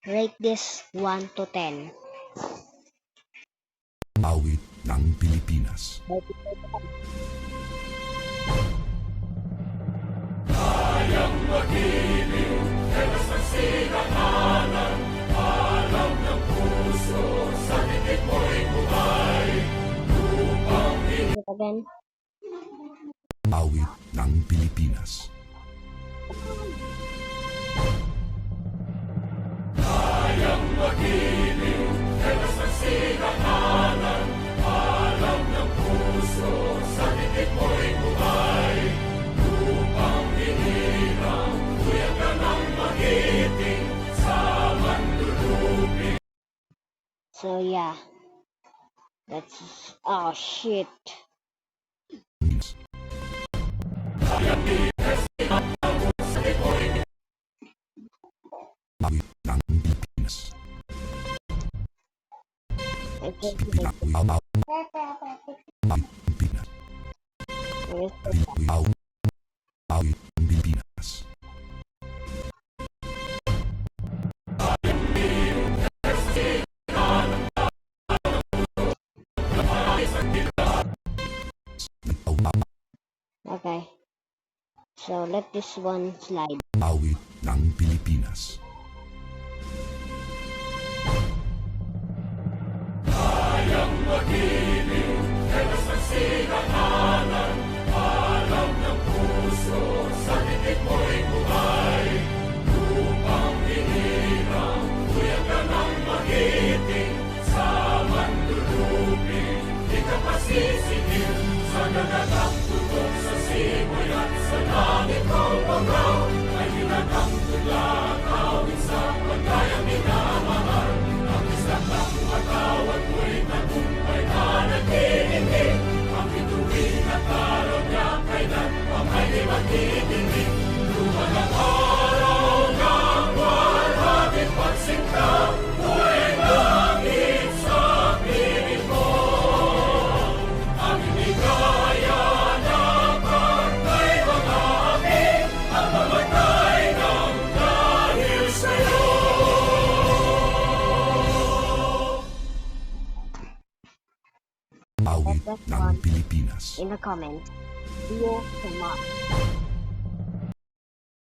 rate this 1 to 10. Awit ng Pilipinas. Kayang magiliw, helas ng sigahanan, alam ng puso, sa titik mo'y buhay, upang Again. Awit ng Pilipinas. kayang magiliw, helas ng sigahanan, alam ng puso, sa titik mo'y buhay, upang hinirang, tuyan ka ng magiting, sa manlulupin. So yeah. That's oh shit. Awit ng Pilipinas. Okay. Awit ng Pilipinas. Awit ng Pilipinas. Okay. So let this one slide. Awit ng Pilipinas. Kayang magiliw, helas ng sigahanan, alam ng puso, sa titik mo'y buhay, upang hinirang, tuyan ka ng magiting, sa manlulupin, di ka pasisingil, sa ganagang tutok sa simoy at sa langit kong pagaw, ay hinatang tula, kawin sa pagkayang minamahal, ang isang ng matawag mo'y tagumpay na nagtitindig, ang bituin at araw niya kailan pang ay di magtitindig, luman ang araw ng walhagin pagsinta, buhay langit sa piling mo, ang hindi kaya na pagkay mga api, ang mamatay ng dahil sa'yo. Awit ng Pilipinas. In the comments. Dio Tomas.